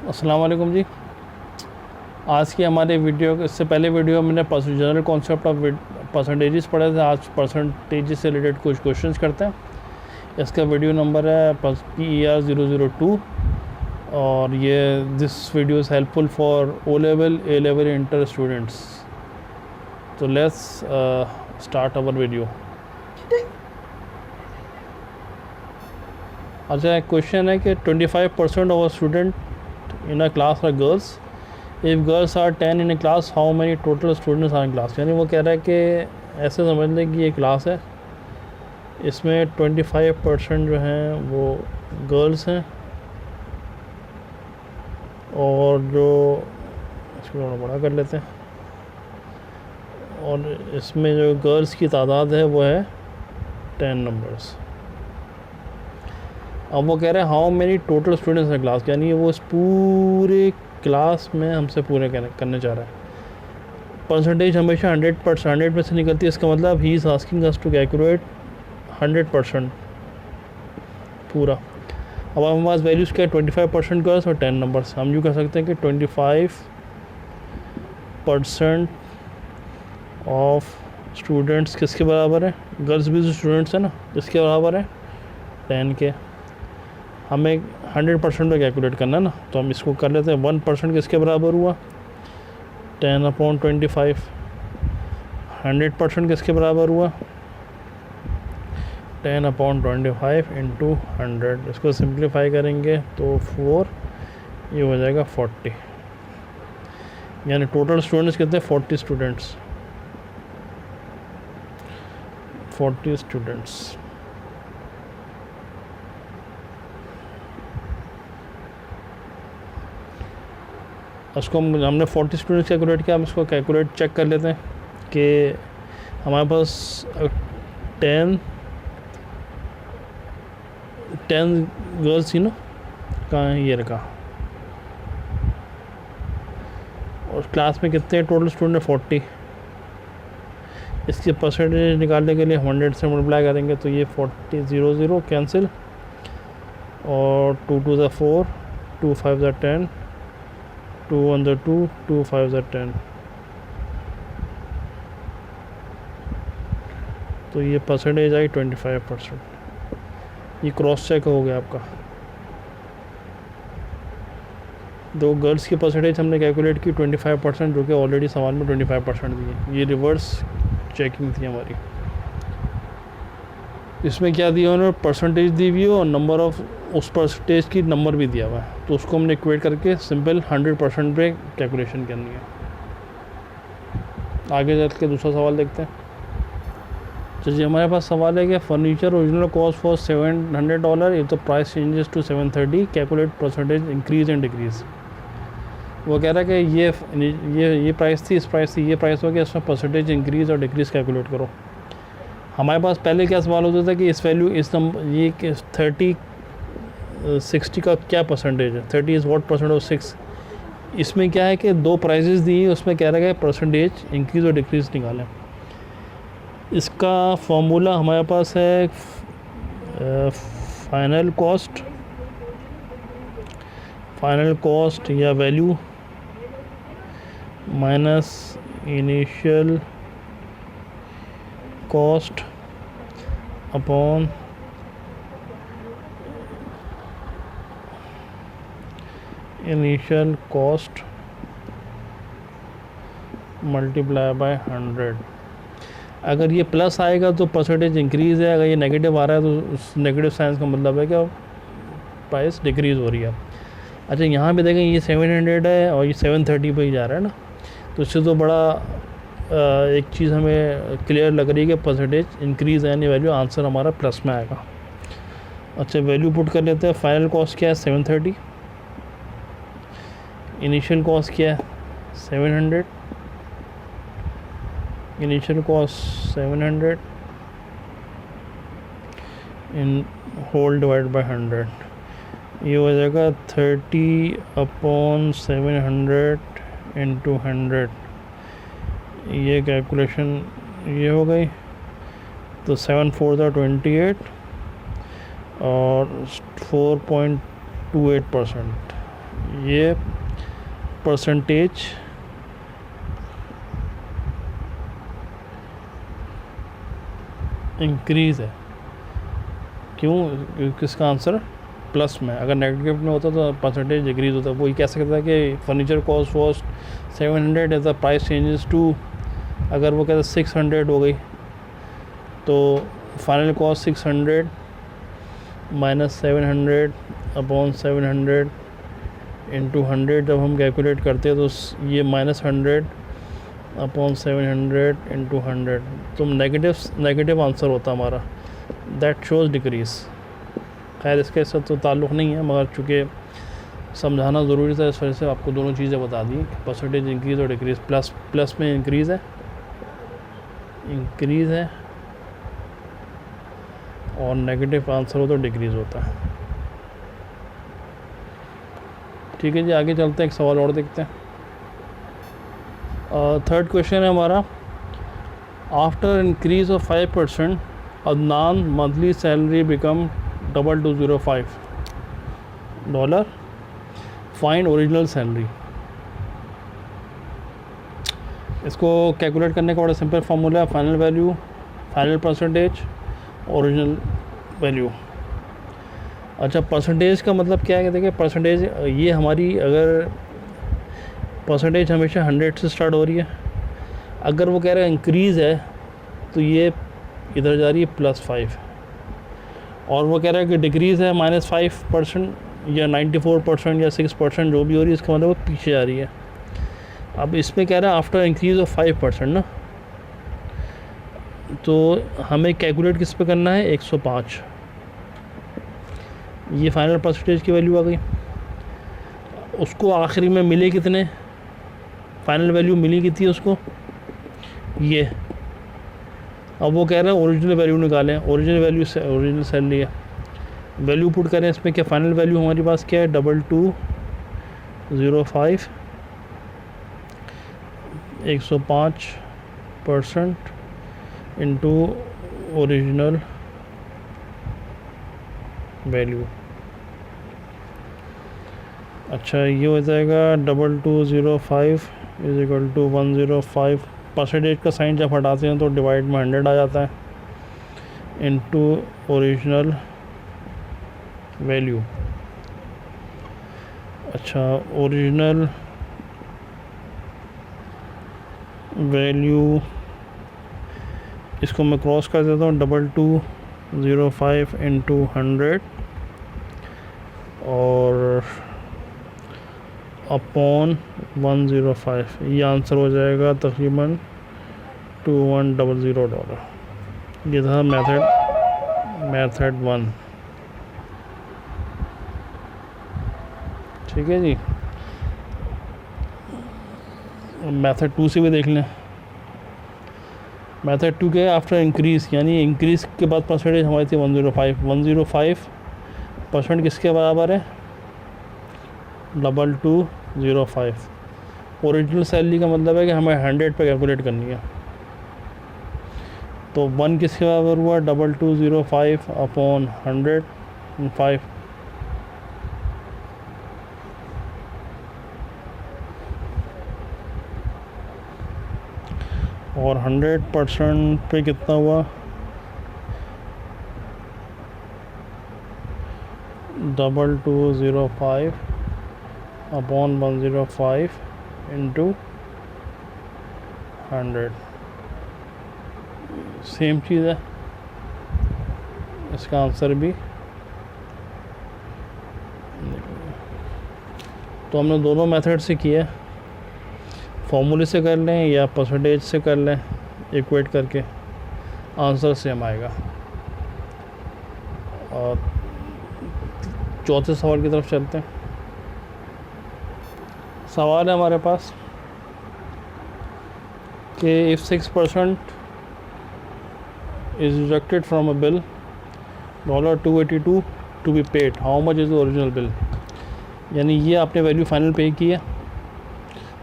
अस्सलाम वालेकुम जी। आज की हमारे वीडियो इससे पहले वीडियो मैंने जनरल कॉन्सेप्ट ऑफ परसेंटेजेस पढ़े थे। आज परसेंटेजेस से रिलेटेड कुछ क्वेश्चंस करते हैं। इसका वीडियो नंबर है PER 002 और ये this video is helpful for O level A level inter students. तो लेट्स स्टार्ट आवर वीडियो। अच्छा, क्वेश्चन है कि 25% of student in a class are girls. If girls are 10 in a class, how many total students are in class? यानी वो कह रहा है कि ऐसे समझ लें कि ये क्लास है, इसमें 25% जो हैं वो गर्ल्स हैं और जो इसको थोड़ा बड़ा कर लेते हैं, और इसमें जो गर्ल्स की तादाद है वो है 10 नंबर्स। अब वो कह रहे हैं हाउ मेनी टोटल स्टूडेंट्स हैं क्लास, यानी वो इस पूरे क्लास में हमसे पूरे करने चाह रहा है। परसेंटेज हमेशा 100% में से निकलती है, इसका मतलब he is asking us to calculate 100% पूरा। अब हमारे पास वैल्यूज़ क्या है, 25% गर्ल्स और 10 नंबर्स। हम यूँ कह सकते हैं कि 25% ऑफ स्टूडेंट्स किसके बराबर है, गर्ल्स भी जो स्टूडेंट्स हैं ना, इसके बराबर है 10 के। हमें 100% में कैलकुलेट करना है ना, तो हम इसको कर लेते हैं। 1% किसके बराबर हुआ, 10/25। 100% किसके बराबर हुआ, 10/25 इंटू 100। इसको सिंप्लीफाई करेंगे तो 4, ये हो जाएगा 40। यानी टोटल स्टूडेंट्स कितने, 40 स्टूडेंट्स। 40 स्टूडेंट्स। उसको हमने 40 स्टूडेंट्स कैलकुलेट किया। हम इसको कैलकुलेट चेक कर लेते हैं कि हमारे पास 10 गर्ल्स थी ना, कहाँ है, ये रखा। और क्लास में कितने टोटल स्टूडेंट है, 40। इसके परसेंटेज निकालने के लिए 100 से मल्टीप्लाई करेंगे तो ये 40 0 कैंसिल, और 2 2 ज़ा 4, 2 5 ज़ा 10, 2 1 ज़ा 2, 2 5 ज़ा 10। तो ये परसेंटेज आई 25%। ये क्रॉस चेक हो गया आपका। दो गर्ल्स की परसेंटेज हमने कैलकुलेट की 25%, जो कि ऑलरेडी सवाल में 25% दी है। ये रिवर्स चेकिंग थी हमारी। इसमें क्या दिया उन्होंने, परसेंटेज दी हुई है और नंबर ऑफ उस परसेंटेज की नंबर भी दिया हुआ है, तो उसको हमने इक्वेट करके सिंपल 100% पे कैलकुलेशन करनी है। आगे चल के दूसरा सवाल देखते हैं। चलिए, हमारे पास सवाल है कि furniture original cost for $700 if the price changes to 730, calculate percentage increase and decrease. वो कह रहा है कि ये प्राइस थी, इस प्राइस थी, ये प्राइस हो गया, इसमें परसेंटेज इंक्रीज़ और डिक्रीज़ कैलकुलेट करो। हमारे पास पहले क्या सवाल होता था कि इस वैल्यू, इस नंबर, ये 60 का क्या परसेंटेज है, 30 इज़ व्हाट परसेंट ऑफ 6। इसमें क्या है कि दो प्राइजेस दी हैं, उसमें कह रहा है परसेंटेज इंक्रीज़ और डिक्रीज़ निकालें। इसका फॉर्मूला हमारे पास है फाइनल कॉस्ट या value minus initial cost upon initial cost multiply by 100। अगर ये प्लस आएगा तो परसेंटेज इंक्रीज़ है, अगर ये नेगेटिव आ रहा है तो उस नेगेटिव साइंस का मतलब है कि प्राइस डिक्रीज़ हो रही है। अच्छा, यहाँ पे देखें ये 700 है और ये 730 पे ही जा रहा है ना, तो इससे तो बड़ा एक चीज़ हमें क्लियर लग रही है कि परसेंटेज इंक्रीज़ है, यानी वैल्यू आंसर हमारा प्लस में आएगा। अच्छा, वैल्यू पुट कर लेते हैं। फाइनल कॉस्ट क्या है, 730। इनिशियल कॉस्ट क्या है, 700। Initial cost 700 in whole divide by 100। ये हो जाएगा 30/700 इंटू 100। ये कैलकुलेशन ये हो गई, तो 7 4 28 और 4.28%। ये परसेंटेज इंक्रीज़ है। क्यों? किसका आंसर प्लस में, अगर नेगेटिव में होता तो परसेंटेज डिक्रीज होता। वही कह सकता है कि furniture cost was 700 as the price changes to, अगर वो कहता 600 हो गई तो final cost 600 minus 700 upon 700 into 100 जब हम कैलकुलेट करते हैं तो ये माइनस 100 अपॉन 700 इंटू 100, तो नेगेटिव आंसर होता हमारा, दैट शोज़ डिक्रीज़। खैर इसके साथ तो ताल्लुक़ नहीं है, मगर चूँकि समझाना ज़रूरी था इस वजह से आपको दोनों चीज़ें बता दी, परसेंटेज इंक्रीज़ और डिक्रीज़। प्लस में इंक्रीज़ है और नेगेटिव आंसर हो तो डिक्रीज़ होता है। ठीक है जी, आगे चलते हैं, एक सवाल और देखते हैं। थर्ड क्वेश्चन है हमारा, after increase of 5% Adnan monthly salary become $2205, find original salary. इसको कैलकुलेट करने का बड़ा सिंपल फार्मूला है, final value, final percentage, original value. अच्छा, परसेंटेज का मतलब क्या है? देखिए परसेंटेज ये हमारी, अगर परसेंटेज हमेशा 100 से स्टार्ट हो रही है, अगर वो कह रहा है इंक्रीज़ है तो ये इधर जा रही है +5, और वो कह रहा है कि डिक्रीज़ है -5% या 94% या 6% जो भी हो रही है, इसका मतलब वो पीछे जा रही है। अब इसमें कह रहा है आफ्टर इंक्रीज़ ऑफ 5% ना, तो हमें कैलकुलेट किस पे करना है? 105। ये फाइनल परसेंटेज की वैल्यू आ गई। उसको आखिरी में मिले कितने? फाइनल वैल्यू मिली कितनी उसको? ये। अब वो कह रहे हैं ओरिजिनल वैल्यू निकालें। ओरिजिनल वैल्यू से ओरिजिनल सैलरी है, वैल्यू पुट करें इसमें। क्या फाइनल वैल्यू हमारे पास क्या है? 2205 105% इंटू ओरिजिनल वैल्यू। अच्छा, ये हो जाएगा 2205 इज इक्वल टू 105। परसेंटेज का साइन जब हटाते हैं तो डिवाइड में 100 आ जाता है, इंटू ओरिजिनल वैल्यू। अच्छा, ओरिजिनल वैल्यू इसको मैं क्रॉस कर देता हूँ, 2205 इंटू 100 और अपॉन 105, ये आंसर हो जाएगा तकरीबन $2100। ये था मेथड 1। ठीक है जी, मेथड 2 से भी देख लें। मेथड 2 के आफ्टर इंक्रीज़, यानी इंक्रीज़ के बाद परसेंटेज हमारी थी 105% किसके बराबर है? 2205। ओरिजिनल सैलरी का मतलब है कि हमें 100 पे कैलकुलेट करनी है, तो 1 किसके बराबर हुआ? 2205 अपॉन 105। और 100% पे कितना हुआ? 2205 अपॉन 105 इंटू 100। सेम चीज़ है, इसका आंसर भी। तो हमने दोनों मेथड से किया, फॉर्मूले से कर लें या परसेंटेज से कर लें, इक्वेट करके आंसर सेम आएगा। और चौथे सवाल की तरफ चलते हैं। सवाल है हमारे पास कि if 6% is deducted from a bill $282 to be paid, how much is the original bill? यानी ये आपने वैल्यू फाइनल पे की है,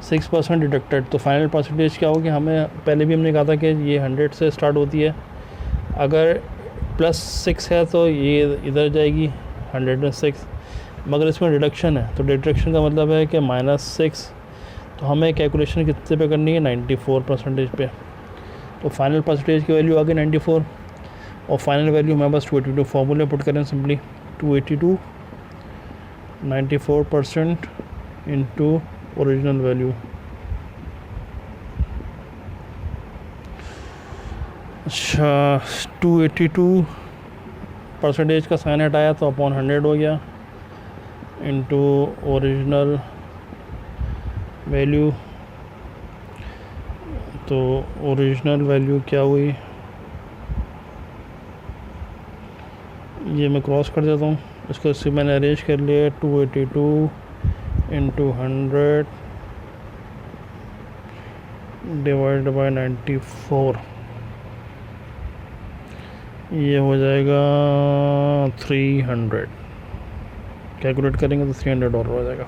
6% डिडक्टेड, तो फाइनल परसेंटेज क्या होगी? हमें पहले भी हमने कहा था कि ये 100 से स्टार्ट होती है, अगर +6 है तो ये इधर जाएगी 106, मगर इसमें डिडक्शन है, तो डिडक्शन का मतलब है कि -6, तो हमें कैलकुलेशन कितने पे करनी है, 94% पे। तो फाइनल परसेंटेज की वैल्यू आ गई 94, और फाइनल वैल्यू हमारे पास 282 फार्मूले पुट करें सिंपली, 282 94% इंटू ओरिजिनल वैल्यू। अच्छा 282% का साइन हटाया तो अपॉन 100 हो गया, इंटू ओरिजिनल वैल्यू। तो ओरिजिनल वैल्यू क्या हुई, ये मैं क्रॉस कर देता हूँ इसको, इससे मैंने अरेंज कर लिया, 282 इंटू 100 डिवाइड बाई 94, ये हो जाएगा 300। कैलकुलेट करेंगे तो $300 हो जाएगा।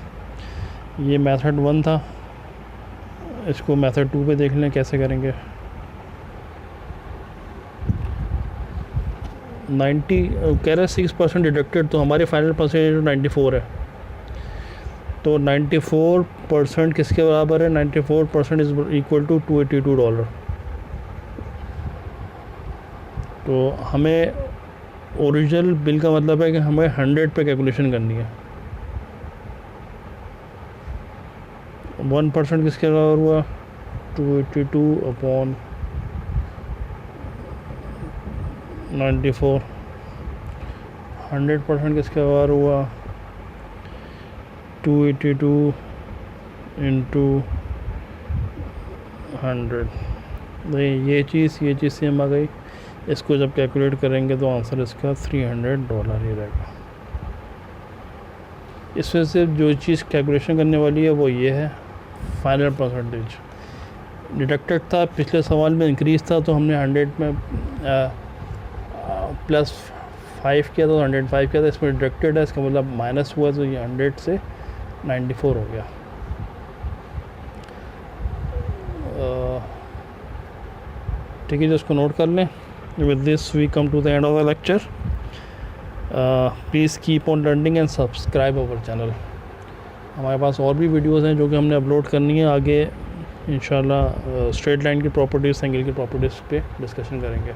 ये मेथड 1 था, इसको मेथड 2 पे देख लें कैसे करेंगे। 90 कह रहे हैं 6% डिडक्टेड, तो हमारे फाइनल परसेंटेज 94 है, तो 94% किसके बराबर है, 94% इज इक्वल टू $282। तो हमें ओरिजिनल बिल का मतलब है कि हमें 100 पे कैलकुलेशन करनी है। 1% किसके बराबर हुआ, 282 अपॉन 94। 100% किसके बराबर हुआ, 282 इंटू 100। नहीं, ये चीज़ सेम आ गई। इसको जब कैलकुलेट करेंगे तो आंसर इसका $300 ही रहेगा। इसमें से जो चीज़ कैलकुलेशन करने वाली है वो ये है, फाइनल परसेंटेज। डिडक्टेड था, पिछले सवाल में इंक्रीज़ था, तो हमने 100 में +5 किया था, तो 105 किया था। इसमें डिडक्टेड है, इसका मतलब माइनस हुआ, तो ये 100 से 94 हो गया। ठीक है, जो इसको नोट कर लें। With this we come to the end of the lecture. Please keep on learning and subscribe our channel. हमारे पास और भी वीडियोस हैं जो कि हमने अपलोड करनी है आगे, इंशाल्लाह स्ट्रेट लाइन की प्रॉपर्टीज़, एंगल की प्रॉपर्टीज़ पे डिस्कशन करेंगे।